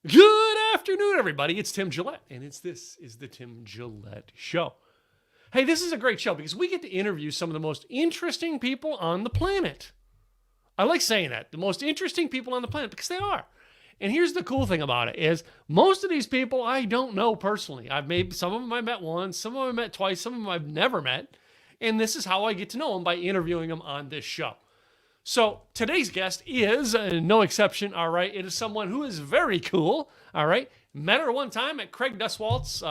Good afternoon, everybody. It's Tim Gillette, and this is the Tim Gillette Show. Hey, this is a great show because we get to interview some of the most interesting people on the planet. I like saying that, the most interesting people on the planet, because they are. And here's the cool thing about it is most of these people I don't know personally. Some of them I met once, some of them I met twice, some of them I've never met. And this is how I get to know them, by interviewing them on this show. So today's guest is no exception, all right. It is someone who is very cool, all right. Met her one time at Craig Duswalt's.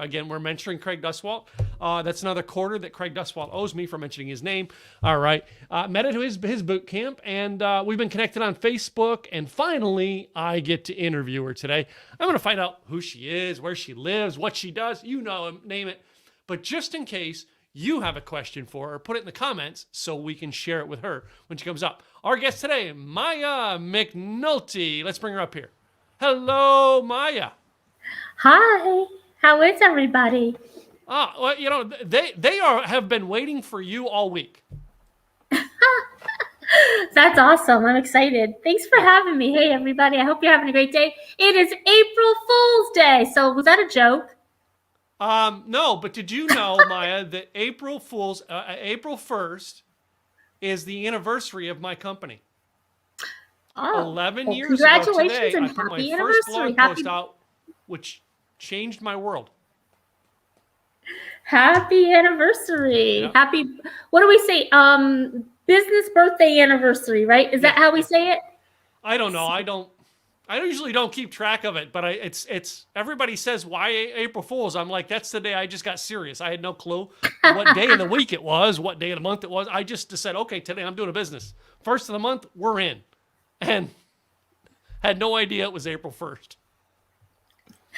Again, we're mentioning Craig Duswalt. That's another quarter that Craig Duswalt owes me for mentioning his name. All right. Met at his boot camp, and we've been connected on Facebook. And finally, I get to interview her today. I'm going to find out who she is, where she lives, what she does. You know, name it. But just in case you have a question for her, put it in the comments so we can share it with her when she comes up. Our guest today, Maya McNulty. Let's bring her up here. Hello, Maya. Hi. How is everybody? Well, you know, they have been waiting for you all week. That's awesome. I'm excited. Thanks for having me. Hey, everybody. I hope you're having a great day. It is April Fool's Day. So was that a joke? No, but did you know, Maya, that April 1st is the anniversary of my company? Oh, 11 years congratulations ago today, and I put my happy first anniversary. blog post out, which changed my world. Happy anniversary. Yeah. Happy, what do we say? Business birthday anniversary, right? Is that how we say it? I don't know. I usually don't keep track of it, but it's everybody says why April Fools. I'm like, that's the day I just got serious. I had no clue what day of the week it was, what day of the month it was. I just said, okay, today I'm doing a business. First of the month, we're in. And had no idea it was April 1st.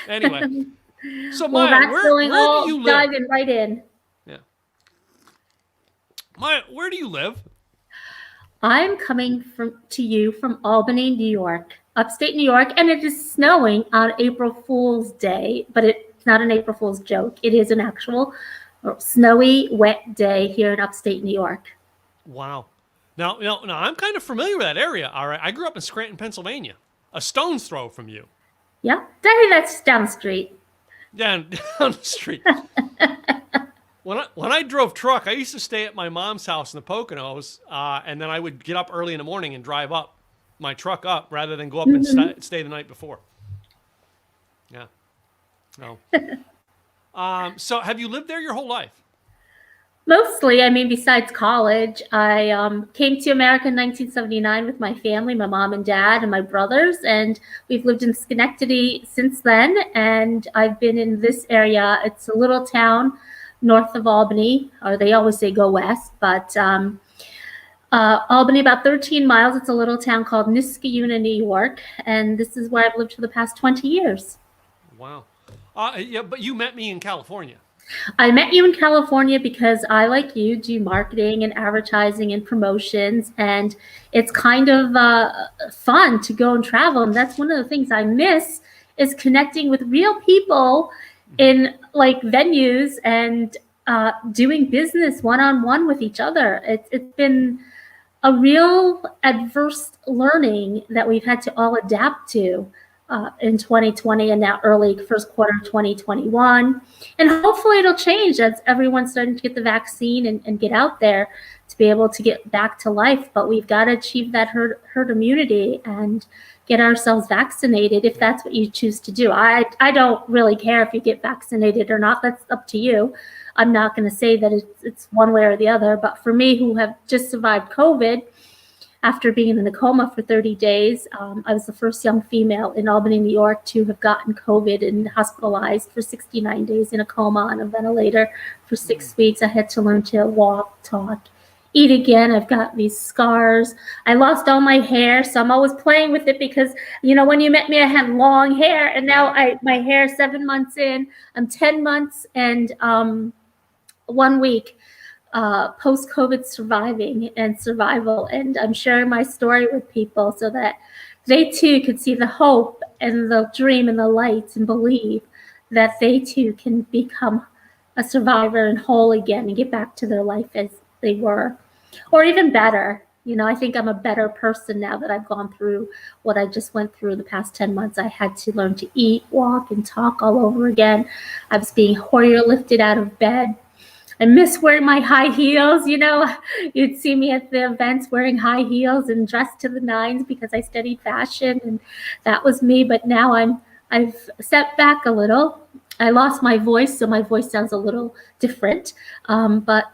Anyway. So Maya, where do you live? Diving right in. Yeah. Maya, where do you live? I'm coming to you from Albany, New York, upstate New York, and it is snowing on April Fool's Day, but it's not an April Fool's joke. It is an actual snowy, wet day here in upstate New York. Wow. Now, I'm kind of familiar with that area. All right, I grew up in Scranton, Pennsylvania, a stone's throw from you. Yeah, that's down the street. Down the street. When I drove truck, I used to stay at my mom's house in the Poconos, and then I would get up early in the morning and drive up my truck up rather than go up and stay the night before. Yeah. No. So have you lived there your whole life? Mostly, I mean, besides college, I came to America in 1979 with my family, my mom and dad and my brothers, and we've lived in Schenectady since then, and I've been in this area. It's a little town north of Albany, or they always say go west, but Albany, about 13 miles. It's a little town called Niskayuna, New York, and this is where I've lived for the past 20 years. Wow. Yeah, but you met me in California. I met you in California because I, like you, do marketing and advertising and promotions, and it's kind of fun to go and travel. And that's one of the things I miss is connecting with real people in like venues and doing business one-on-one with each other. It's been a real adverse learning that we've had to all adapt to in 2020 and now early first quarter 2021. And hopefully it'll change as everyone's starting to get the vaccine and get out there to be able to get back to life. But we've got to achieve that herd immunity and get ourselves vaccinated if that's what you choose to do. I don't really care if you get vaccinated or not. That's up to you. I'm not going to say that it's one way or the other. But for me, who have just survived COVID, after being in a coma for 30 days, I was the first young female in Albany, New York to have gotten COVID and hospitalized for 69 days in a coma on a ventilator for 6 weeks. I had to learn to walk, talk, eat again. I've got these scars. I lost all my hair, so I'm always playing with it because, you know, when you met me, I had long hair, and now my hair 7 months in. I'm 10 months and 1 week. Post-COVID surviving and survival, and I'm sharing my story with people so that they too could see the hope and the dream and the light and believe that they too can become a survivor and whole again and get back to their life as they were, or even better. I think I'm a better person now that I've gone through what I just went through the past 10 months. I had to learn to eat, walk, and talk all over again. I was being Hoyer lifted out of bed. I miss wearing my high heels. You'd see me at the events wearing high heels and dressed to the nines because I studied fashion, and that was me. But now I've stepped back a little. I lost my voice, so my voice sounds a little different. But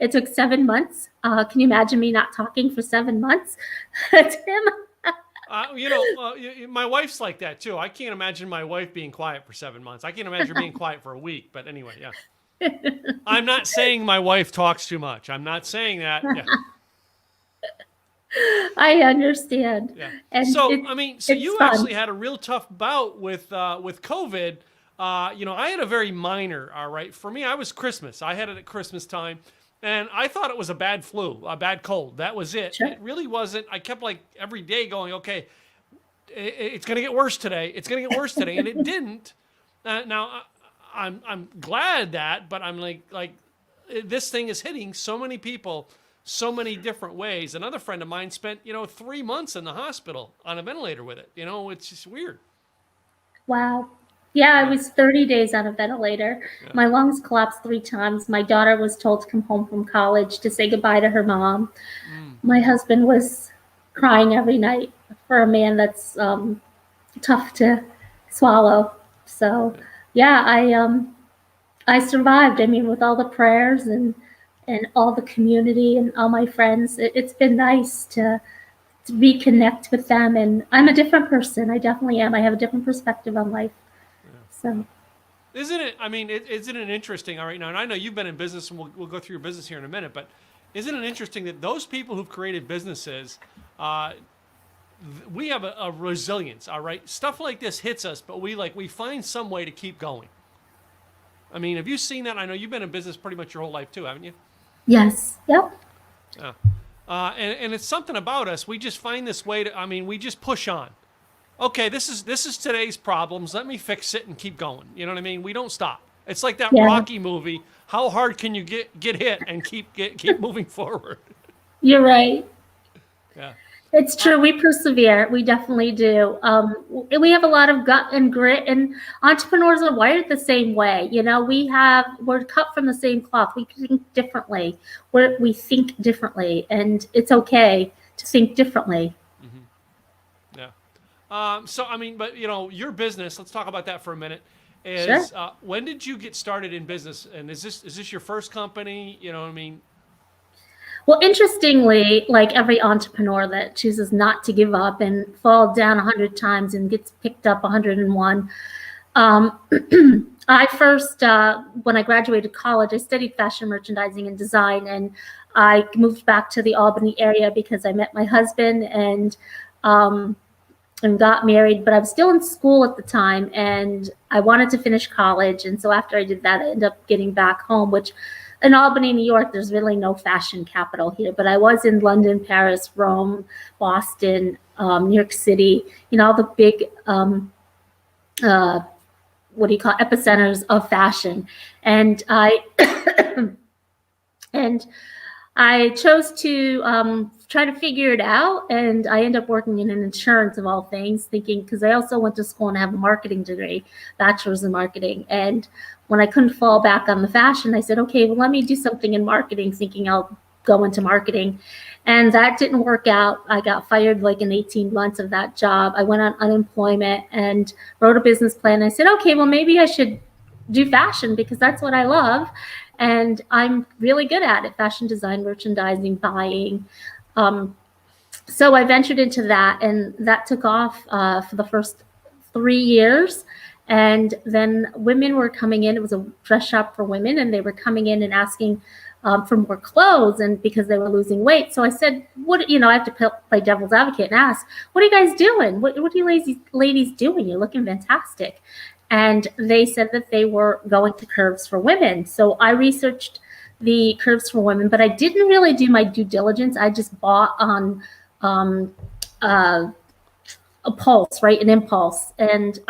it took 7 months. Can you imagine me not talking for 7 months? Tim? My wife's like that too. I can't imagine my wife being quiet for 7 months. I can't imagine her being quiet for a week. But anyway, yeah. I'm not saying my wife talks too much. I'm not saying that. Yeah. I understand. Yeah. And so you fun. actually had a real tough bout with COVID. I had a very minor. All right, for me, I was Christmas. I had it at Christmas time, and I thought it was a bad flu, a bad cold. That was it. Sure. It really wasn't. I kept every day going, okay, it's gonna get worse today. It's gonna get worse today, and it didn't. Now, I'm glad that, but I'm like this thing is hitting so many people so many different ways. Another friend of mine spent 3 months in the hospital on a ventilator with it. It's just weird. Wow. Yeah, I was 30 days on a ventilator. Yeah. My lungs collapsed 3 times. My daughter was told to come home from college to say goodbye to her mom. My husband was crying every night for a man that's tough to swallow. So, yeah, I survived. I mean, with all the prayers and all the community and all my friends, it's been nice to reconnect with them. And I'm a different person. I definitely am. I have a different perspective on life. So, isn't it? I mean, isn't it interesting? All right, now, and I know you've been in business, and we'll go through your business here in a minute. But isn't it interesting that those people who've created businesses, we have a resilience. All right, stuff like this hits us, but we find some way to keep going. I mean, have you seen that? I know you've been in business pretty much your whole life too, haven't you? yes. Yep. Yeah. And it's something about us. We just find this way to. I mean, we just push on. Okay, this is today's problems. Let me fix it and keep going. You know what I mean? We don't stop. It's like that Rocky movie. How hard can you get hit and keep moving forward? You're right. Yeah. It's true. We persevere. We definitely do. We have a lot of gut and grit, and entrepreneurs are wired the same way. We're cut from the same cloth. We think differently. We think differently, and it's okay to think differently. Yeah. But your business. Let's talk about that for a minute. Sure. When did you get started in business? And is this your first company? You know what I mean? Well, interestingly, like every entrepreneur that chooses not to give up and fall down 100 times and gets picked up 101, I first, when I graduated college, I studied fashion merchandising and design, and I moved back to the Albany area because I met my husband and got married, but I was still in school at the time, and I wanted to finish college. And so after I did that, I ended up getting back home, which in Albany, New York, there's really no fashion capital here, but I was in London, Paris, Rome, Boston, New York City, all the big, epicenters of fashion. And I chose to try to figure it out, and I ended up working in insurance of all things, thinking, because I also went to school and have a marketing degree, bachelor's in marketing. And when I couldn't fall back on the fashion, I said, okay, well, let me do something in marketing, thinking I'll go into marketing. And that didn't work out. I got fired in 18 months of that job. I went on unemployment and wrote a business plan. I said, okay, well, maybe I should do fashion because that's what I love. And I'm really good at it: fashion design, merchandising, buying. So I ventured into that, and that took off for the first 3 years. And then women were coming in. It was a dress shop for women, and they were coming in and asking for more clothes, and because they were losing weight. So I said, I have to play devil's advocate and ask, what are you guys doing? What are you ladies doing? You're looking fantastic. And they said that they were going to Curves for Women. So I researched the Curves for Women, but I didn't really do my due diligence. I just bought on a pulse, right? An impulse. And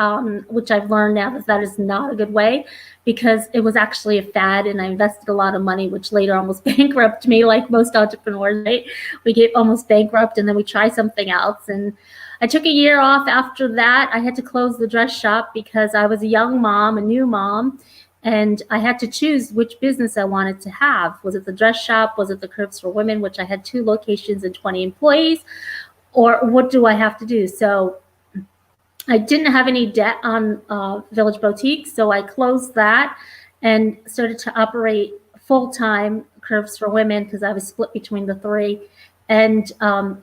which I've learned now that is not a good way, because it was actually a fad and I invested a lot of money, which later almost bankrupted me, like most entrepreneurs, right? We get almost bankrupt and then we try something else. And I took a year off after that. I had to close the dress shop because I was a young mom, a new mom, and I had to choose which business I wanted to have. Was it the dress shop? Was it the Curves for Women, which I had 2 locations and 20 employees? Or what do I have to do? So I didn't have any debt on Village Boutique, so I closed that and started to operate full-time Curves for Women because I was split between the 3. And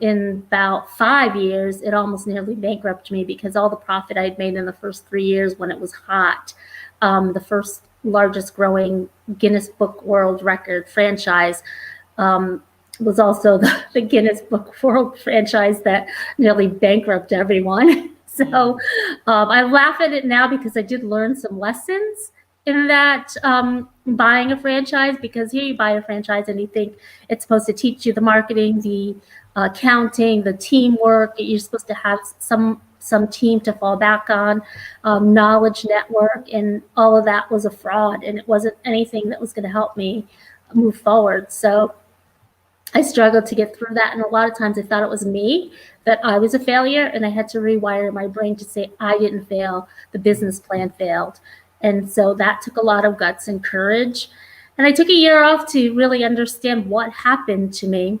in about 5 years, it almost nearly bankrupted me because all the profit I'd made in the first 3 years when it was hot, the first largest growing Guinness Book World Record franchise, was also the Guinness Book World franchise that nearly bankrupted everyone. So I laugh at it now because I did learn some lessons in that buying a franchise, because here you buy a franchise and you think it's supposed to teach you the marketing, the accounting, the teamwork. You're supposed to have some team to fall back on, knowledge network, and all of that was a fraud, and it wasn't anything that was going to help me move forward. So I struggled to get through that, and a lot of times I thought it was me, that I was a failure, and I had to rewire my brain to say I didn't fail, the business plan failed. And so that took a lot of guts and courage. And I took a year off to really understand what happened to me.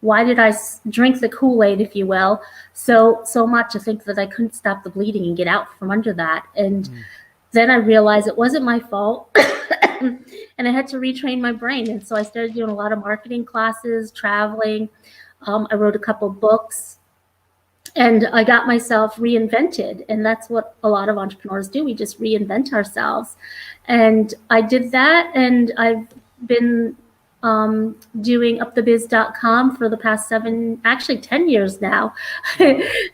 Why did I drink the Kool-Aid, if you will, so much? I think that I couldn't stop the bleeding and get out from under that. And then I realized it wasn't my fault. And I had to retrain my brain. And so I started doing a lot of marketing classes, traveling. I wrote a couple books, and I got myself reinvented. And that's what a lot of entrepreneurs do. We just reinvent ourselves. And I did that. And I've been doing upthebiz.com for the past 10 years now.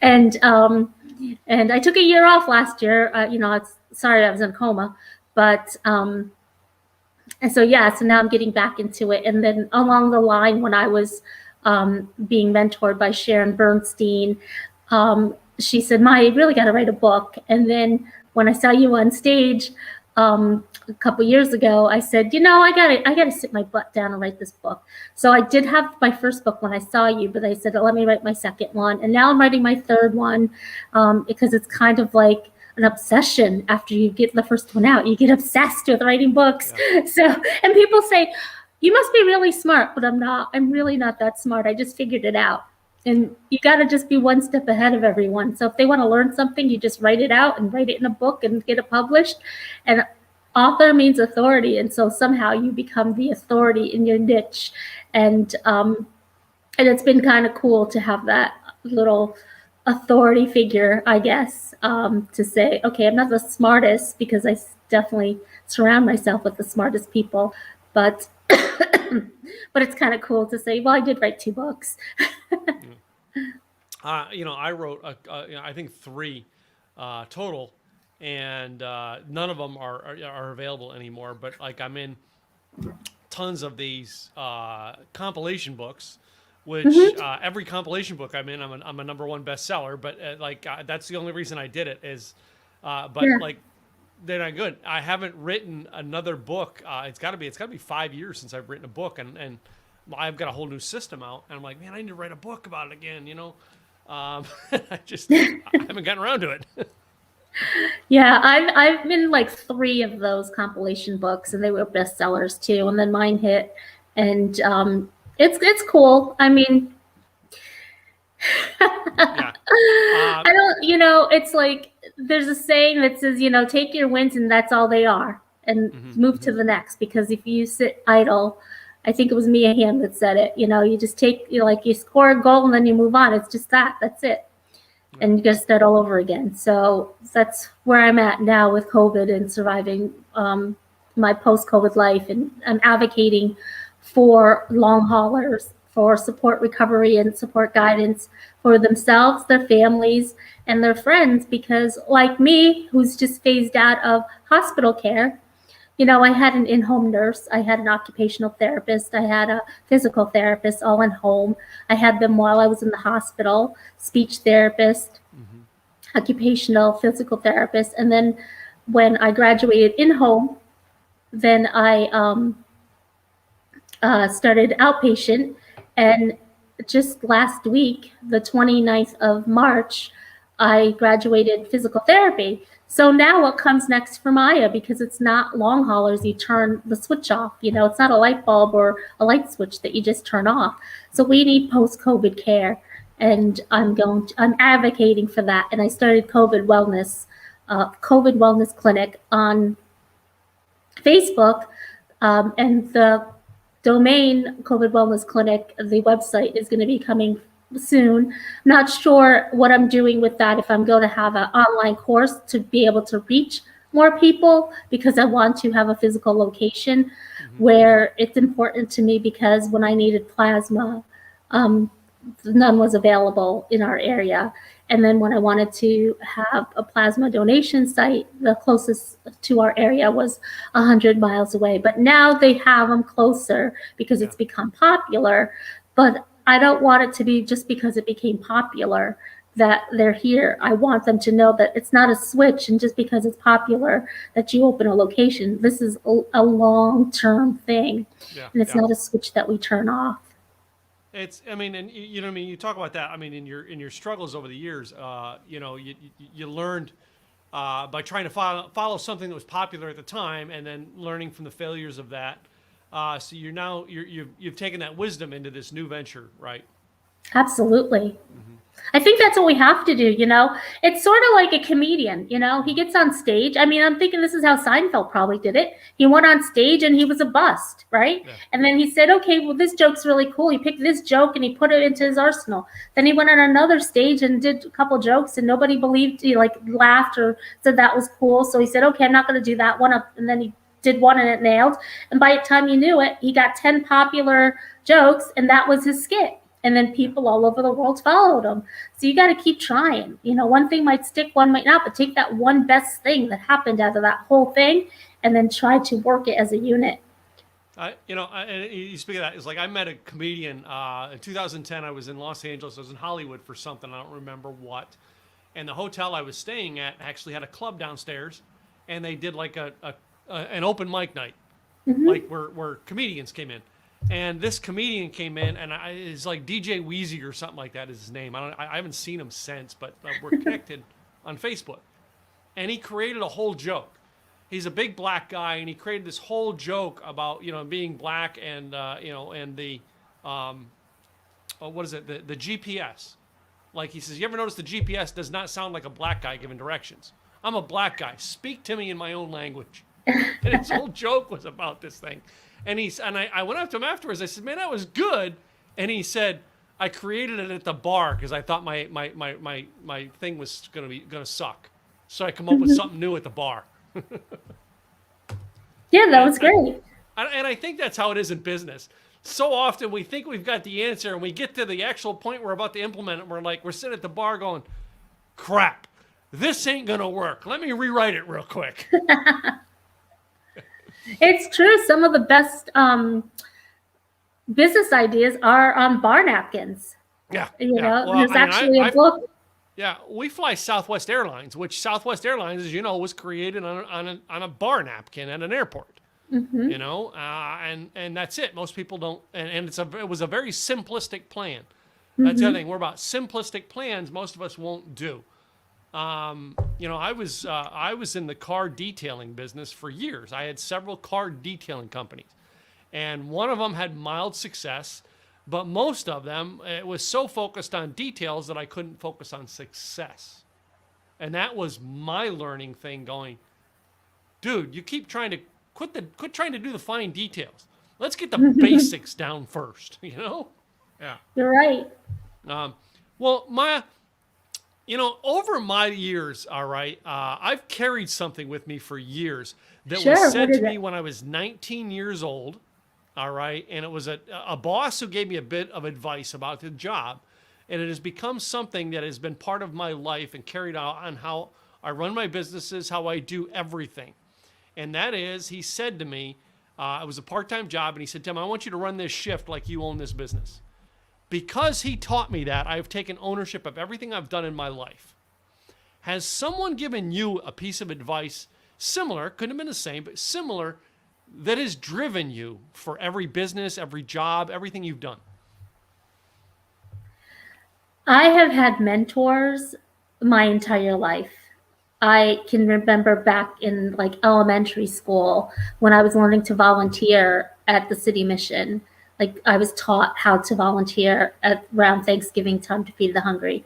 And I took a year off last year. Sorry, I was in a coma, but and so so now I'm getting back into it. And then along the line, when I was being mentored by Sharon Bernstein, she said, "Maya, you really got to write a book." And then when I saw you on stage a couple years ago, I said, I gotta sit my butt down and write this book. So I did have my first book when I saw you, but I said, let me write my second one. And now I'm writing my third one because it's kind of like an obsession. After you get the first one out, you get obsessed with writing books. Yeah. So, and people say, you must be really smart, but I'm not. I'm really not that smart. I just figured it out. And you got to just be one step ahead of everyone. So if they want to learn something, you just write it out and write it in a book and get it published. And author means authority. And so somehow you become the authority in your niche. And it's been kind of cool to have that little authority figure, I guess, to say, okay, I'm not the smartest, because I definitely surround myself with the smartest people, but but it's kind of cool to say, well, I did write 2 books. I wrote, I think 3 total, and none of them are available anymore. But like, I'm in tons of these compilation books, which every compilation book I'm in, I'm a #1 bestseller. But that's the only reason I did it is, like, they're not good. I haven't written another book. It's got to be 5 years since I've written a book, and I've got a whole new system out, and I'm like, man, I need to write a book about it again. I haven't gotten around to it. Yeah, I've been like 3 of those compilation books, and they were bestsellers too. And then mine hit, and it's cool. I mean, yeah. I don't. It's like there's a saying that says, take your wins and that's all they are, and move to the next. Because if you sit idle, I think it was Mia Hamm that said it. You just take, you score a goal and then you move on. It's just that's it. Yeah. And you got to start all over again. So that's where I'm at now with COVID and surviving my post-COVID life. And I'm advocating for long haulers, for support recovery and support guidance for themselves, their families, and their friends. Because like me, who's just phased out of hospital care, I had an in-home nurse, I had an occupational therapist, I had a physical therapist, all in home. I had them while I was in the hospital, speech therapist. occupational physical therapist. And then when I graduated in home, then I started outpatient. And just last week, the 29th of March, I graduated physical therapy. So now what comes next for Maya? Because it's not long haulers, you turn the switch off. It's not a light bulb or a light switch that you just turn off. So we need post-COVID care. And I'm advocating for that. And I started COVID Wellness Clinic on Facebook, and the domain COVID Wellness Clinic, the website is going to be coming soon. I'm not sure what I'm doing with that, if I'm going to have an online course to be able to reach more people, because I want to have a physical location where it's important to me, because when I needed plasma, none was available in our area. And then when I wanted to have a plasma donation site, the closest to our area was 100 miles away. But now they have them closer because it's become popular. But I don't want it to be just because it became popular that they're here. I want them to know that it's not a switch, and just because it's popular that you open a location. This is a long-term thing, and it's not a switch that we turn off. I mean, and you know what I mean? You talk about that. I mean, in your struggles over the years, you learned by trying to follow something that was popular at the time, and then learning from the failures of that. So you've taken that wisdom into this new venture, right? Absolutely. I think that's what we have to do. It's sort of like a comedian. He gets on stage. I mean, I'm thinking this is how Seinfeld probably did it. He went on stage and he was a bust, right? Yeah. And then he said, okay, well, this joke's really cool. He picked this joke and he put it into his arsenal. Then he went on another stage and did a couple jokes, and nobody believed, he laughed or said that was cool. So he said, okay, I'm not going to do that one up. And then he did one and it nailed. And by the time you knew it, he got 10 popular jokes, and that was his skit. And then people all over the world followed him. So you got to keep trying. One thing might stick, one might not, but take that one best thing that happened out of that whole thing and then try to work it as a unit. And you speak of that. It's like I met a comedian in 2010. I was in Los Angeles. I was in Hollywood for something. I don't remember what. And the hotel I was staying at actually had a club downstairs, and they did like an open mic night, like where comedians came in. And this comedian came in, and it's like DJ Wheezy or something like that is his name. I haven't seen him since, but we're connected on Facebook. And he created a whole joke. He's a big black guy, and he created this whole joke about being black and and the what is it, the GPS. Like he says, you ever notice the GPS does not sound like a black guy giving directions? I'm a black guy. Speak to me in my own language. And his whole joke was about this thing. And I went up to him afterwards. I said, man, that was good. And he said, I created it at the bar because I thought my thing was gonna suck. So I come up with something new at the bar. Yeah, that was great. And I think that's how it is in business. So often we think we've got the answer, and we get to the actual point we're about to implement it. And we're sitting at the bar going, crap, this ain't gonna work. Let me rewrite it real quick. It's true. Some of the best business ideas are on bar napkins. Yeah. Well, there's actually a book. Yeah, we fly Southwest Airlines, which Southwest Airlines, as you know, was created on a bar napkin at an airport. And that's it. Most people don't, and it was a very simplistic plan. That's the other thing. We're about simplistic plans. Most of us won't do. I was in the car detailing business for years. I had several car detailing companies, and one of them had mild success, but most of them, it was so focused on details that I couldn't focus on success. And that was my learning thing going, dude, you keep trying to quit trying to do the fine details. Let's get the basics down first, Yeah. You're right. Well, Maya, over my years, all right, I've carried something with me for years that was said to me when I was 19 years old, all right, and it was a boss who gave me a bit of advice about the job, and it has become something that has been part of my life and carried out on how I run my businesses, how I do everything. And that is, he said to me, it was a part-time job, and he said, Tim, I want you to run this shift like you own this business. Because he taught me that, I've taken ownership of everything I've done in my life. Has someone given you a piece of advice similar, couldn't have been the same, but similar, that has driven you for every business, every job, everything you've done? I have had mentors my entire life. I can remember back in like elementary school when I was learning to volunteer at the city mission. Like I was taught how to volunteer at around Thanksgiving time to feed the hungry.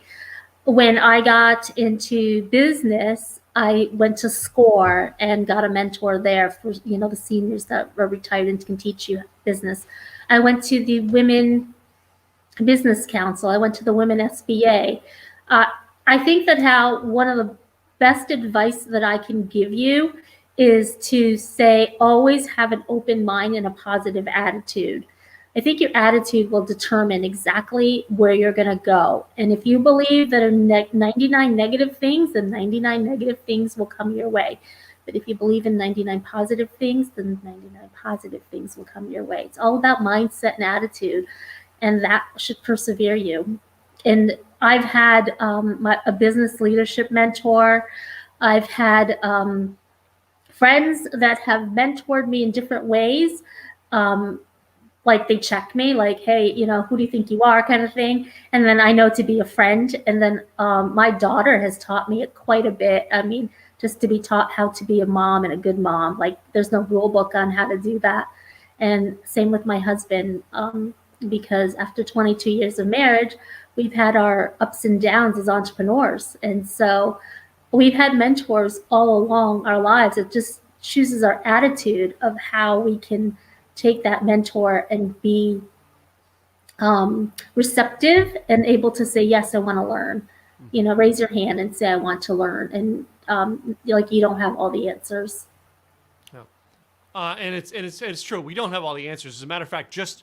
When I got into business, I went to SCORE and got a mentor there for, the seniors that are retired and can teach you business. I went to the Women Business Council. I went to the Women SBA. Uh, I think that how one of the best advice that I can give you is to say, always have an open mind and a positive attitude. I think your attitude will determine exactly where you're going to go. And if you believe that are 99 negative things, then 99 negative things will come your way. But if you believe in 99 positive things, then 99 positive things will come your way. It's all about mindset and attitude, and that should persevere you. And I've had a business leadership mentor. I've had friends that have mentored me in different ways. Like they check me, like, hey, who do you think you are, kind of thing. And then I know to be a friend. And then my daughter has taught me quite a bit. I mean, just to be taught how to be a mom and a good mom. Like there's no rule book on how to do that. And same with my husband, because after 22 years of marriage, we've had our ups and downs as entrepreneurs. And so we've had mentors all along our lives. It just chooses our attitude of how we can take that mentor and be receptive and able to say, yes, I want to learn. Raise your hand and say, I want to learn. And you don't have all the answers. No. And it's true. We don't have all the answers. As a matter of fact, just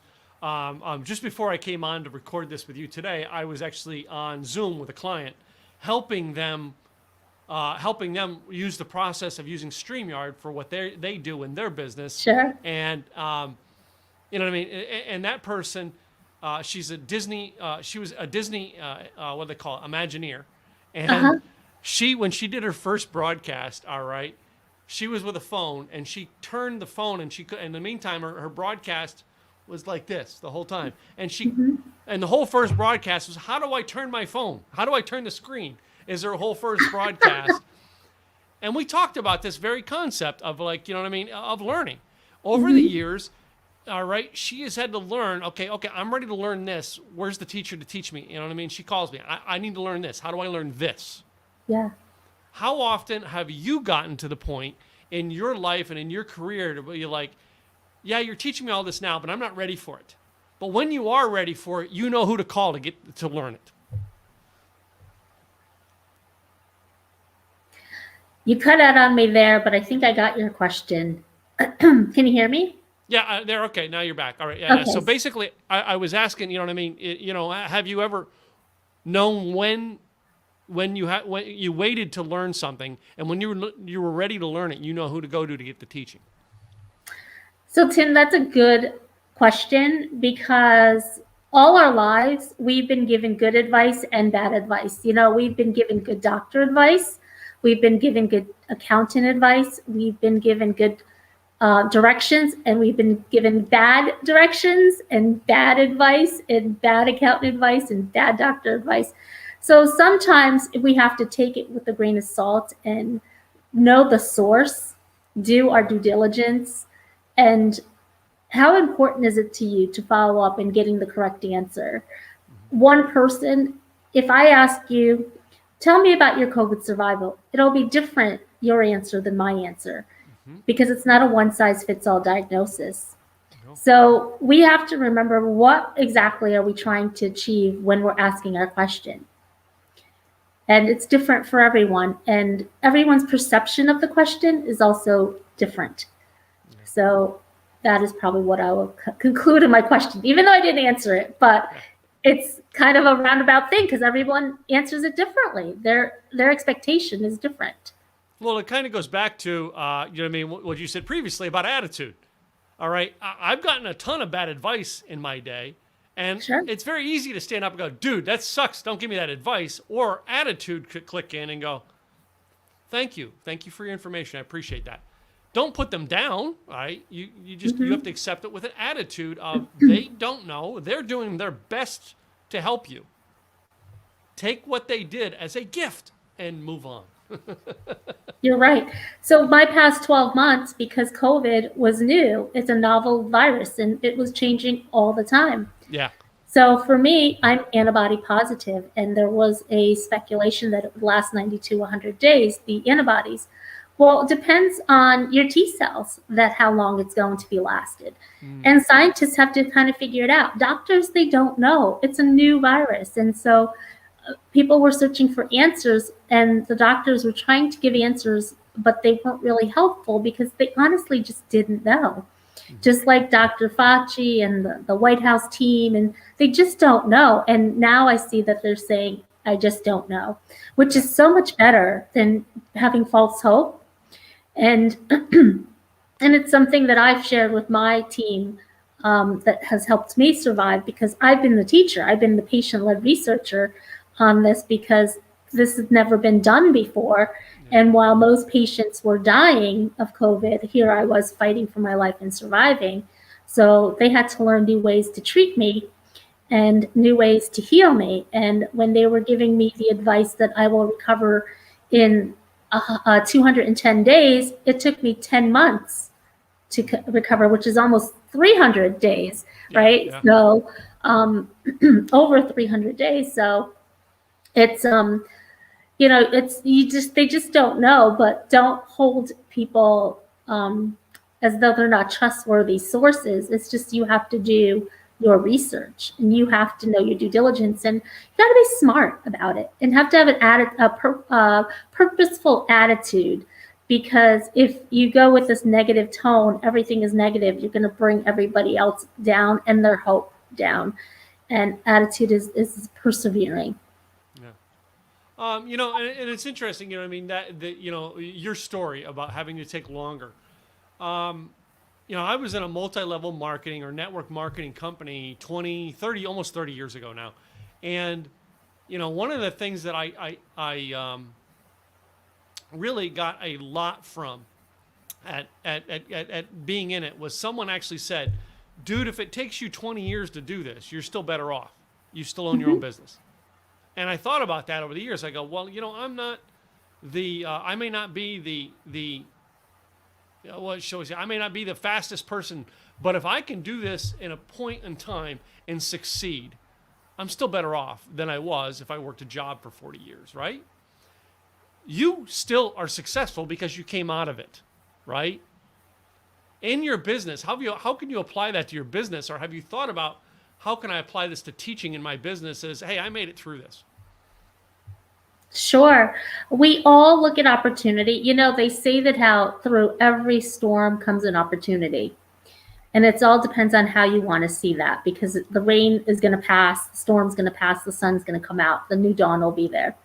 before I came on to record this with you today, I was actually on Zoom with a client, helping them use the process of using StreamYard for what they do in their business. Sure. And you know what I mean? And that person, she's a Disney, she was a Disney, what do they call it? Imagineer. And when she did her first broadcast, all right, she was with a phone and she turned the phone and in the meantime, her broadcast was like this the whole time. And and the whole first broadcast was, how do I turn my phone? How do I turn the screen? Is her whole first broadcast. And we talked about this very concept of of learning. Over the years, all right, she has had to learn, okay, I'm ready to learn this. Where's the teacher to teach me? You know what I mean? She calls me. I need to learn this. How do I learn this? Yeah. How often have you gotten to the point in your life and in your career to be like, yeah, you're teaching me all this now, but I'm not ready for it. But when you are ready for it, you know who to call to learn it. You cut out on me there, but I think I got your question. Can you hear me? Yeah, there. Okay, now you're back. All right. Yeah. Okay. So basically, I was asking, you know what I mean? Have you ever known when you waited to learn something, and when you were ready to learn it, you know who to go to get the teaching? So Tim, that's a good question, because all our lives we've been given good advice and bad advice. We've been given good doctor advice. We've been given good accountant advice. We've been given good directions, and we've been given bad directions and bad advice and bad accountant advice and bad doctor advice. So sometimes we have to take it with a grain of salt and know the source, do our due diligence, and how important is it to you to follow up in getting the correct answer? One person, if I ask you, tell me about your COVID survival, it'll be different, your answer, than my answer, because it's not a one-size-fits-all diagnosis. So we have to remember, what exactly are we trying to achieve when we're asking our question? And it's different for everyone, and everyone's perception of the question is also different. So that is probably what I will conclude in my question, even though I didn't answer it, but it's kind of a roundabout thing because everyone answers it differently. Their expectation is different. Well, it kind of goes back to, what you said previously about attitude. All right. I've gotten a ton of bad advice in my day, and It's very easy to stand up and go, dude, that sucks. Don't give me that advice. Or attitude could click in and go, Thank you. Thank you for your information. I appreciate that. Don't put them down, right? You have to accept it with an attitude of they don't know. They're doing their best to help you. Take what they did as a gift and move on. You're right. So my past 12 months, because COVID was new, it's a novel virus and it was changing all the time. Yeah. So for me, I'm antibody positive, and there was a speculation that it would last 90 to 100 days, the antibodies. Well, it depends on your T cells that how long it's going to be lasted. And scientists have to kind of figure it out. Doctors, they don't know. It's a new virus. And so people were searching for answers, and the doctors were trying to give answers, but they weren't really helpful because they honestly just didn't know. Just like Dr. Fauci and the White House team, and they just don't know. And now I see that they're saying, I just don't know, which is so much better than having false hope. And and it's something that I've shared with my team that has helped me survive, because I've been the teacher, I've been the patient-led researcher on this, because this has never been done before. And while most patients were dying of COVID, here I was fighting for my life and surviving. So they had to learn new ways to treat me and new ways to heal me. And when they were giving me the advice that I will recover in 210 days, it took me 10 months to recover, which is almost 300 days, right? Yeah. So over 300 days. So it's they just don't know. But don't hold people as though they're not trustworthy sources. It's just, you have to do your research, and you have to know your due diligence, and you got to be smart about it, and have to have a purposeful attitude. Because if you go with this negative tone, everything is negative, you're going to bring everybody else down and their hope down. And attitude is persevering. And it's interesting, I mean, that your story about having to take longer. I was in a multi-level marketing or network marketing company 20, 30, almost 30 years ago now. And, one of the things that I really got a lot from at being in it was someone actually said, dude, if it takes you 20 years to do this, you're still better off. You still own your own business. And I thought about that over the years. I go, well, I'm not I may not be what shall we say? I may not be the fastest person, but if I can do this in a point in time and succeed, I'm still better off than I was if I worked a job for 40 years, right? You still are successful because you came out of it, right? In your business, how can you apply that to your business? Or have you thought about, how can I apply this to teaching in my business as, hey, I made it through this? Sure. We all look at opportunity. They say that how through every storm comes an opportunity. And it all depends on how you want to see that, because the rain is going to pass, the storm's going to pass, the sun's going to come out, the new dawn will be there.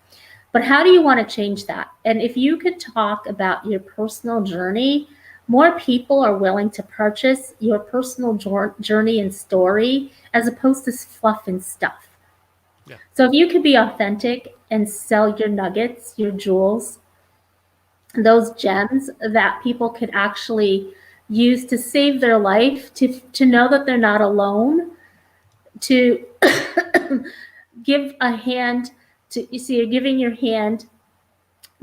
But how do you want to change that? And if you could talk about your personal journey, more people are willing to purchase your personal journey and story as opposed to fluff and stuff. Yeah. So if you could be authentic and sell your nuggets, your jewels, those gems that people could actually use to save their life, to know that they're not alone, to give a hand to, you're giving your hand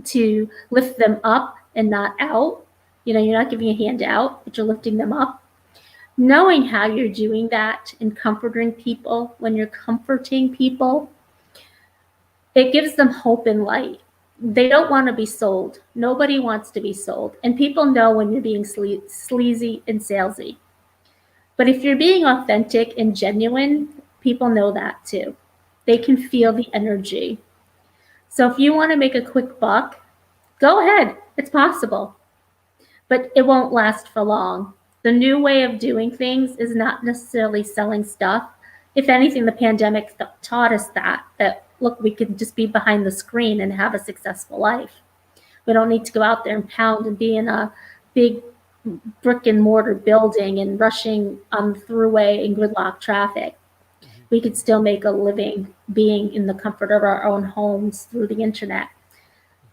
to lift them up and not out. You're not giving a hand out, but you're lifting them up. Knowing how you're doing that and comforting people, when you're comforting people, it gives them hope and light. They don't want to be sold. Nobody wants to be sold. And people know when you're being sleazy and salesy. But if you're being authentic and genuine, people know that too. They can feel the energy. So if you want to make a quick buck, go ahead. It's possible. But it won't last for long. The new way of doing things is not necessarily selling stuff. If anything, the pandemic taught us that look, we can just be behind the screen and have a successful life. We don't need to go out there and pound and be in a big brick and mortar building and rushing on the throughway in gridlock traffic. We could still make a living being in the comfort of our own homes through the internet.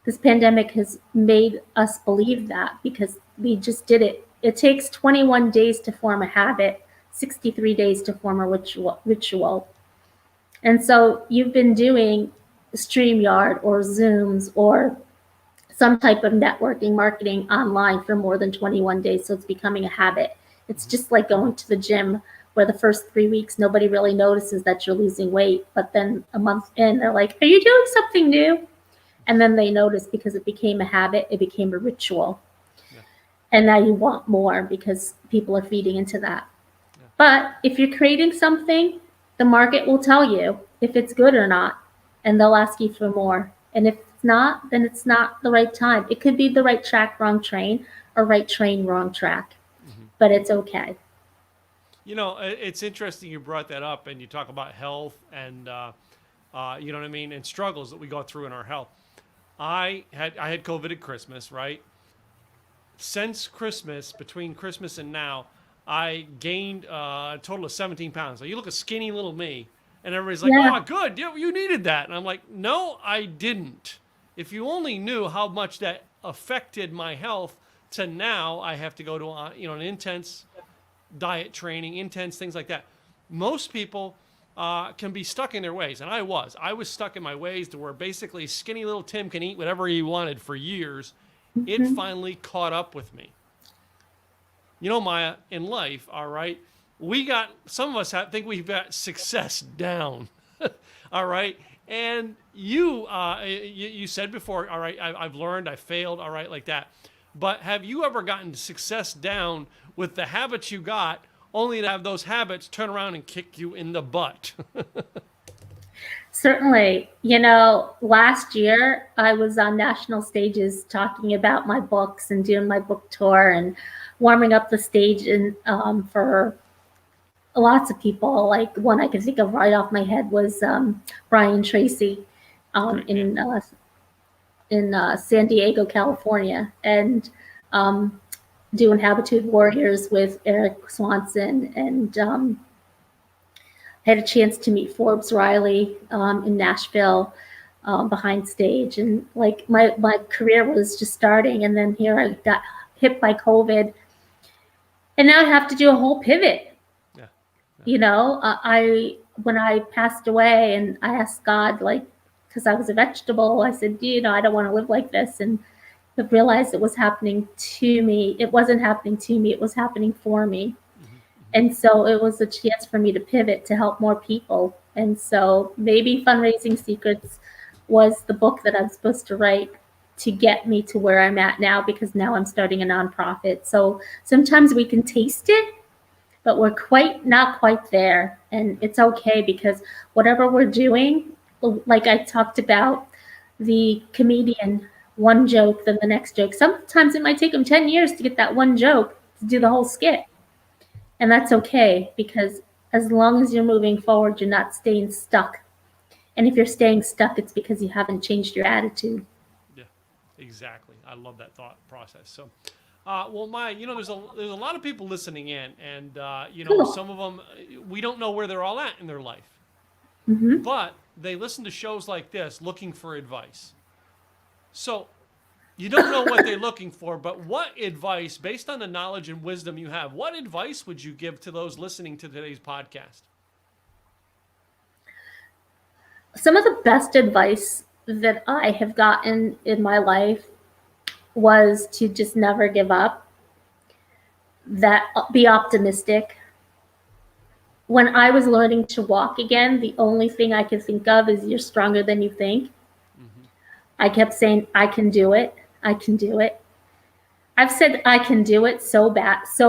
This pandemic has made us believe that because we just did it. It takes 21 days to form a habit, 63 days to form a ritual. And so you've been doing StreamYard or Zooms or some type of networking marketing online for more than 21 days. So it's becoming a habit. It's just like going to the gym where the first 3 weeks, nobody really notices that you're losing weight. But then a month in, they're like, are you doing something new? And then they notice because it became a habit, it became a ritual. Yeah. And now you want more because people are feeding into that. Yeah. But if you're creating something, the market will tell you if it's good or not, and they'll ask you for more. And if it's not, then it's not the right time. It could be the right track, wrong train, or right train, wrong track. Mm-hmm. But it's okay. You know, it's interesting you brought that up, and you talk about health and, you know what I mean, and struggles that we go through in our health. I had COVID at Christmas, right? Since Christmas, between Christmas and now, I gained a total of 17 pounds. So you look at skinny little me, and everybody's like, yeah. Oh, good, you needed that. And I'm like, no, I didn't. If you only knew how much that affected my health to now I have to go to an intense diet training, intense things like that. Most people can be stuck in their ways, and I was stuck in my ways to where basically skinny little Tim can eat whatever he wanted for years. Mm-hmm. It finally caught up with me. You know, Maya, in life, all right, some of us think we've got success down, all right, and you said before, all right, I've learned, I failed, all right, like that. But have you ever gotten success down with the habits you got, only to have those habits turn around and kick you in the butt? Certainly. You know, last year I was on national stages talking about my books and doing my book tour and warming up the stage for lots of people. Like one I can think of right off my head was Brian Tracy in San Diego, California, and doing Habitude Warriors with Eric Swanson, and I had a chance to meet Forbes Riley in Nashville behind stage, and like my career was just starting, and then here I got hit by COVID, and now I have to do a whole pivot. Yeah. You know, when I passed away, and I asked God, like, because I was a vegetable, I said, you know, I don't want to live like this, and I realized it was happening to me. It wasn't happening to me; it was happening for me. And so it was a chance for me to pivot to help more people. And so maybe Fundraising Secrets was the book that I'm supposed to write to get me to where I'm at now, because now I'm starting a nonprofit. So sometimes we can taste it, but we're not quite there. And it's okay, because whatever we're doing, like I talked about the comedian, one joke, then the next joke. Sometimes it might take them 10 years to get that one joke to do the whole skit. And that's okay, because as long as you're moving forward, you're not staying stuck. And if you're staying stuck, it's because you haven't changed your attitude. Yeah, exactly. I love that thought process. So, well, Maya, you know, there's a lot of people listening in, and you know, cool. Some of them, we don't know where they're all at in their life, mm-hmm. But they listen to shows like this looking for advice. So you don't know what they're looking for, but what advice, based on the knowledge and wisdom you have, what advice would you give to those listening to today's podcast? Some of the best advice that I have gotten in my life was to just never give up, be optimistic. When I was learning to walk again, the only thing I could think of is you're stronger than you think. Mm-hmm. I kept saying, I can do it. I can do it. I've said I can do it so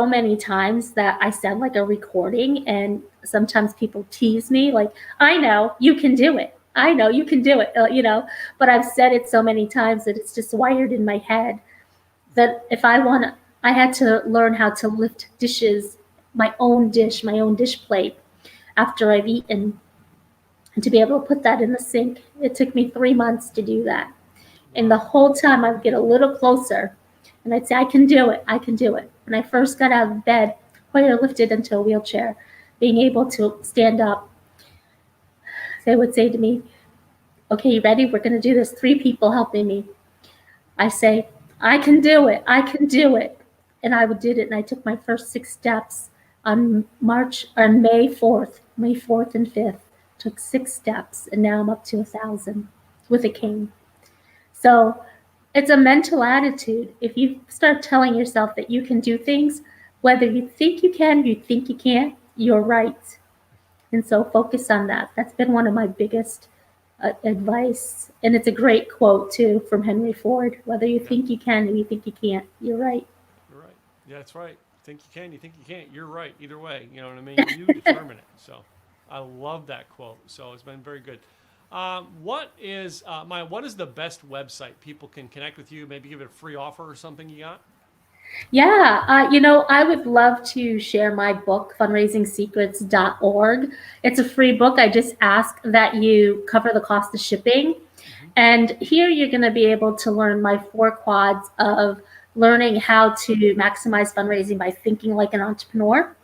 many times that I sound like a recording, and sometimes people tease me like, I know you can do it. I know you can do it, you know, but I've said it so many times that it's just wired in my head that if I had to learn how to lift dishes, my own dish plate after I've eaten, and to be able to put that in the sink. It took me 3 months to do that. And the whole time I'd get a little closer and I'd say, I can do it. I can do it. When I first got out of bed, Hoyer lifted into a wheelchair, being able to stand up, they would say to me, okay, you ready? We're going to do this. 3 people helping me. I say, I can do it. I can do it. And I did it. And I took my first 6 steps on May 4th and 5th. Took 6 steps. And now I'm up to 1,000 with a cane. So it's a mental attitude. If you start telling yourself that you can do things, whether you think you can, you think you can't, you're right. And so focus on that. That's been one of my biggest advice. And it's a great quote, too, from Henry Ford. Whether you think you can or you think you can't, you're right. You're right. Yeah, that's right. You think you can, you think you can't. You're right. Either way, you know what I mean? You determine it. So I love that quote. So it's been very good. What is the best website people can connect with you? Maybe give it a free offer or something you got? Yeah, I would love to share my book, fundraisingsecrets.org. It's a free book. I just ask that you cover the cost of shipping. Mm-hmm. And here you're going to be able to learn my 4 quads of learning how to maximize fundraising by thinking like an entrepreneur.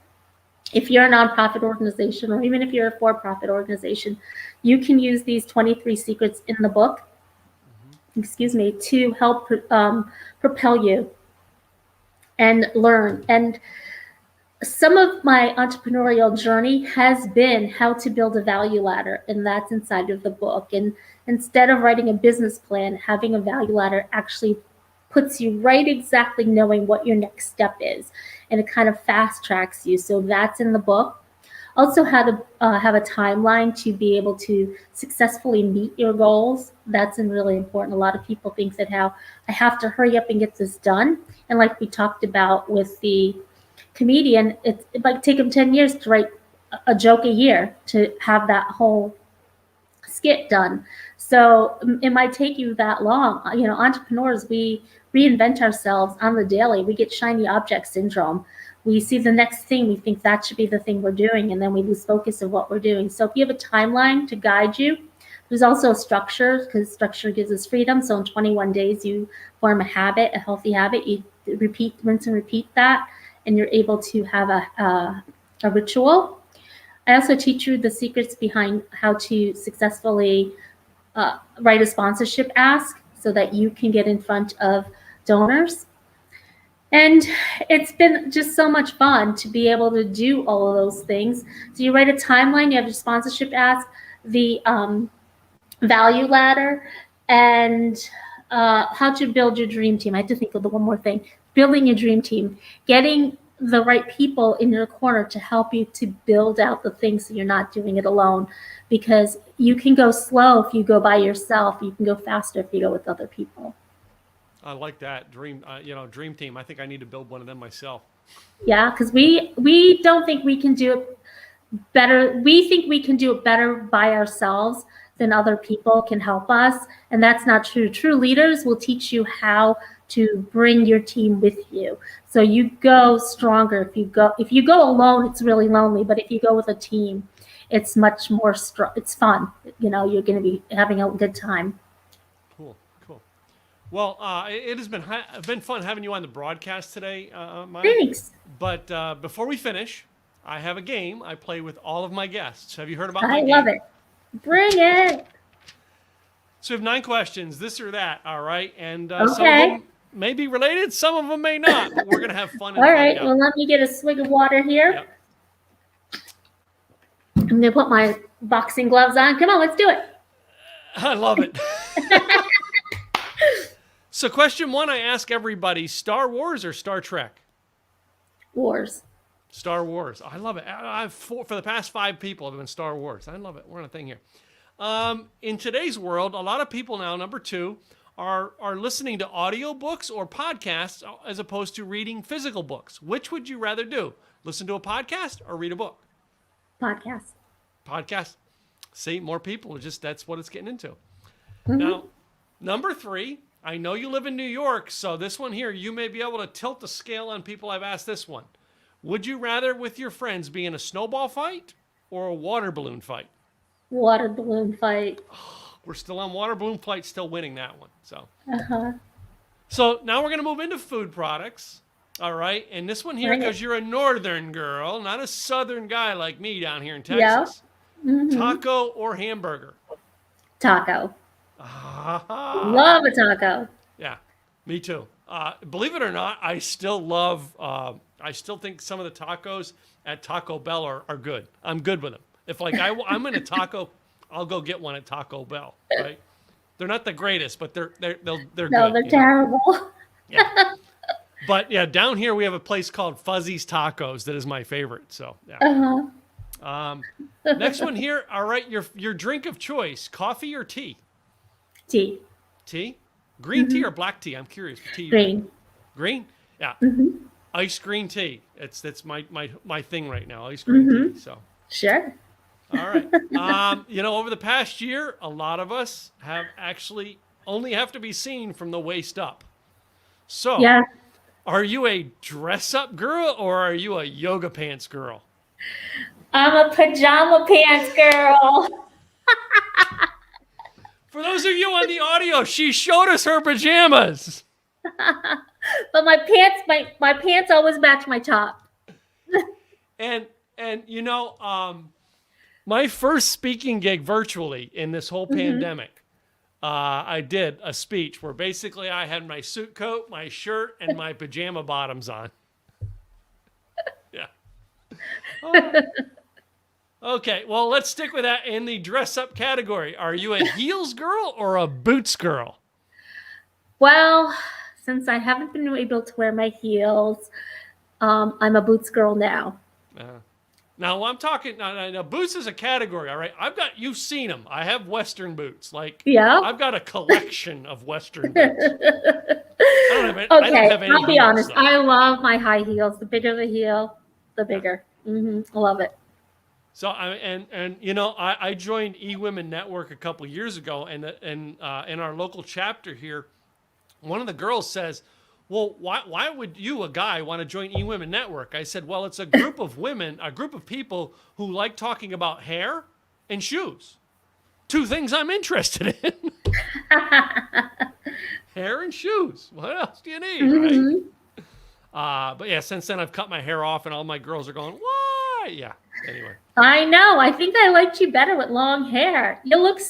If you're a nonprofit organization, or even if you're a for-profit organization, you can use these 23 secrets in the book, to help propel you and learn. And some of my entrepreneurial journey has been how to build a value ladder, and that's inside of the book. And instead of writing a business plan, having a value ladder actually puts you right exactly knowing what your next step is, and it kind of fast tracks you. So that's in the book. Also, how to have a timeline to be able to successfully meet your goals. That's really important. A lot of people think that how I have to hurry up and get this done. And like we talked about with the comedian, it might take him 10 years to write a joke a year to have that whole skit done. So it might take you that long. Entrepreneurs, we reinvent ourselves on the daily. We get shiny object syndrome. We see the next thing, we think that should be the thing we're doing, and then we lose focus of what we're doing. So if you have a timeline to guide you, there's also a structure, because structure gives us freedom. So in 21 days, you form a habit, a healthy habit. You rinse and repeat that, and you're able to have a ritual. I also teach you the secrets behind how to successfully write a sponsorship ask so that you can get in front of donors. And it's been just so much fun to be able to do all of those things. So you write a timeline, you have your sponsorship ask, the value ladder, and how to build your dream team. I have to think of the one more thing. Building your dream team, getting the right people in your corner to help you to build out the things so you're not doing it alone. Because you can go slow if you go by yourself. You can go faster if you go with other people. I like that dream team. I think I need to build one of them myself. Yeah, because we don't think we can do it better. We think we can do it better by ourselves than other people can help us, and that's not true. True leaders will teach you how to bring your team with you, so you go stronger. If you go alone, it's really lonely. But if you go with a team, it's much more it's fun. You're going to be having a good time. Cool. Well, it has been fun having you on the broadcast today, Maya. Thanks. But before we finish, I have a game I play with all of my guests. Have you heard about my game? I love it. Bring it. So we have 9 questions, this or that, all right? And Okay. Some of them may be related, some of them may not, but we're going to have fun. All right. Well, let me get a swig of water here. Yep. I'm going to put my boxing gloves on. Come on, let's do it. I love it. So question 1, I ask everybody, Star Wars or Star Trek? Wars. Star Wars. I love it. For the past 5 people have been Star Wars. I love it. We're on a thing here. In today's world, a lot of people now, number 2, are listening to audiobooks or podcasts as opposed to reading physical books. Which would you rather do? Listen to a podcast or read a book? Podcast. See, more people. That's what it's getting into. Mm-hmm. Now, number 3, I know you live in New York, so this one here, you may be able to tilt the scale on people. I've asked this one. Would you rather, with your friends, be in a snowball fight or a water balloon fight? Water balloon fight. We're still on water balloon fight, still winning that one. So now we're going to move into food products. All right. And this one here, because you're a northern girl, not a southern guy like me down here in Texas. Yeah. Mm-hmm. Taco or hamburger? Taco. Love a taco. Yeah. Me too. Believe it or not, I still love. I still think some of the tacos at Taco Bell are good. I'm good with them. If like I'm in a taco, I'll go get one at Taco Bell. Right? They're not the greatest, but they're No, good. they're terrible. Yeah. But yeah, down here we have a place called Fuzzy's Tacos that is my favorite. So yeah. Uh-huh. Next one here. All right, your drink of choice: coffee or tea? Tea. Tea? Green tea or black tea? I'm curious. What tea you drink? Green. Green? Yeah. Ice green tea. That's my thing right now. Ice green tea. So Sure. all right. Over the past year, a lot of us have actually only have to be seen from the waist up. So Yeah. are you a dress up girl or are you a yoga pants girl? I'm a pajama pants girl. For those of you on the audio, she showed us her pajamas. But my pants always match my top. And my first speaking gig virtually in this whole pandemic, I did a speech where basically I had my suit coat, my shirt, and my pajama bottoms on. Yeah. Okay, well, let's stick with that in the dress up category. Are you a heels girl or a boots girl? Well, since I haven't been able to wear my heels, I'm a boots girl now. Now, I'm talking, now, boots is a category, all right? You've seen them. I have Western boots. Yeah. I've got a collection of Western boots. I don't have any I'll be heels, honest. though. I love my high heels. The bigger the heel, the bigger. I love it. So I joined eWomen Network a couple years ago, and in our local chapter here, one of the girls says, "Well, why would you, a guy, want to join eWomen Network?" I said, "Well, it's a group of women, a group of people who like talking about hair and shoes, two things I'm interested in." Hair and shoes. What else do you need, right? But yeah, since then I've cut my hair off, and all my girls are going, "Why?" Yeah. Anyway. I know. I think I liked you better with long hair. You look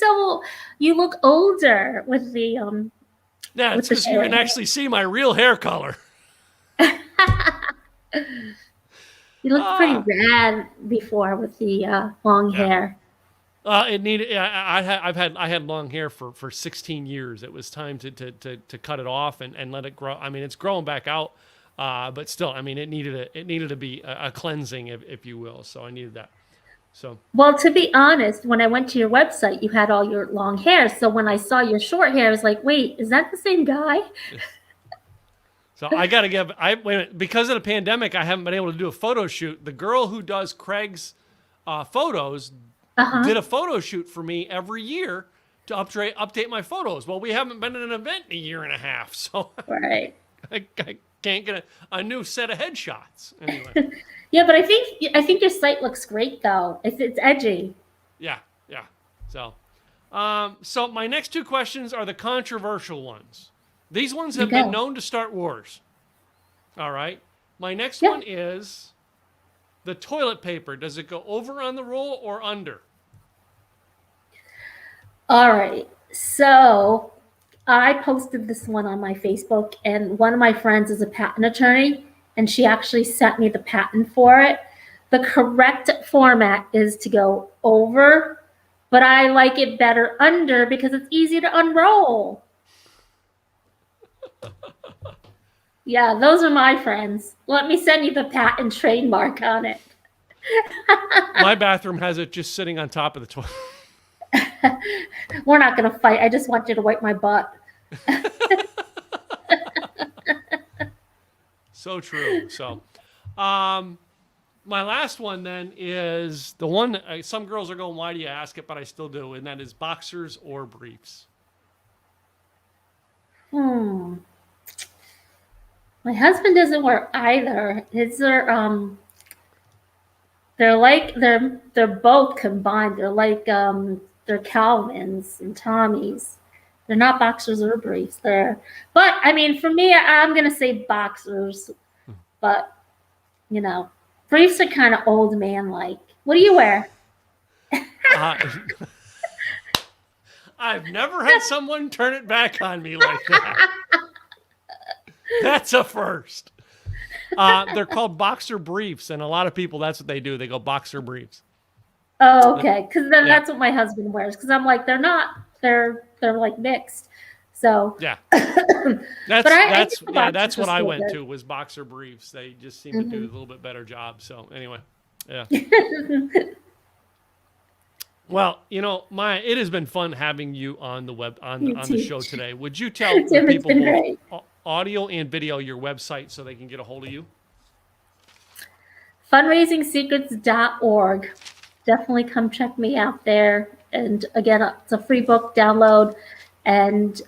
older with the Yeah, it's because you can actually see my real hair color. You looked pretty rad before with the long hair. It needed. I had long hair for 16 years. It was time to cut it off and let it grow. I mean, it's growing back out, but still, I mean, it needed to be a cleansing, if you will. So I needed that. So Well, to be honest, when I went to your website, you had all your long hair. So when I saw your short hair, I was like, "Wait, is that the same guy?" So I got to because of the pandemic, I haven't been able to do a photo shoot. The girl who does Craig's photos did a photo shoot for me every year to update my photos. Well, we haven't been at an event in a year and a half, so Right. I can't get a new set of headshots. Anyway. Yeah, but I think your site looks great though. It's edgy. Yeah. So my next two questions are the controversial ones. These ones have been known to start wars. All right. My next one is the toilet paper. Does it go over on the roll or under? All right. So I posted this one on my Facebook, and one of my friends is a patent attorney, and she actually sent me the patent for it. The correct format is to go over, but I like it better under because it's easy to unroll. Yeah, those are my friends. Let me send you the patent trademark on it. My bathroom has it just sitting on top of the toilet. We're not going to fight. I just want you to wipe my butt. So true. So, my last one then is the one that some girls are going, "Why do you ask it?" But I still do, and that is boxers or briefs. My husband doesn't wear either. They're both combined. They're like they're Calvins and Tommies. They're not boxers or briefs. But I mean, for me, I'm gonna say boxers. But briefs are kind of old man like. What do you wear? I've never had someone turn it back on me like that. That's a first. They're called boxer briefs, and a lot of people, that's what they do. They go boxer briefs. Oh, okay. Because then Yeah. that's what my husband wears. Because I'm like, they're not. They're like mixed. So Yeah. But That's think the yeah, boxers that's what are I still went good. to was boxer briefs. They just seem to do a little bit better job. So anyway, yeah. Well, Maya, it has been fun having you on the web on You on the too. show today. Would you tell the Tim, it's people been both great. audio and video your website so they can get a hold of you? Fundraisingsecrets.org. Definitely come check me out there. And again, it's a free book download. And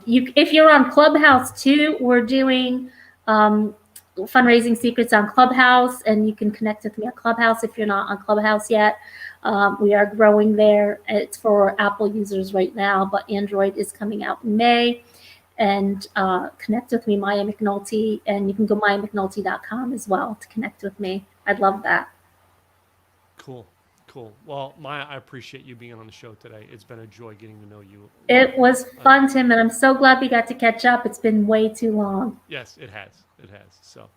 if you're on Clubhouse too, we're doing fundraising secrets on Clubhouse, and you can connect with me on Clubhouse if you're not on Clubhouse yet. We are growing there. It's for Apple users right now, but Android is coming out in May. And connect with me, Maya McNulty, and you can go mayamcnulty.com as well to connect with me. I'd love that. Cool. Well, Maya, I appreciate you being on the show today. It's been a joy getting to know you. It was fun, Tim, and I'm so glad we got to catch up. It's been way too long. Yes, it has. So, to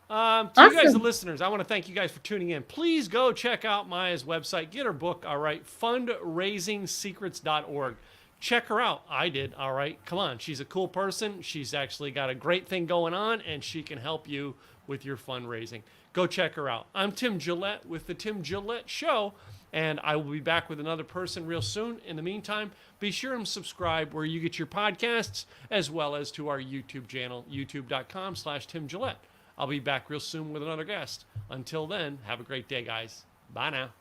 Awesome. you guys, the listeners, I want to thank you guys for tuning in. Please go check out Maya's website. Get her book, all right, fundraisingsecrets.org. Check her out. I did, all right. Come on. She's a cool person. She's actually got a great thing going on, and she can help you with your fundraising. Go check her out. I'm Tim Gillette with The Tim Gillette Show, and I will be back with another person real soon. In the meantime, be sure and subscribe where you get your podcasts, as well as to our YouTube channel, youtube.com/Tim Gillette. I'll be back real soon with another guest. Until then, have a great day, guys. Bye now.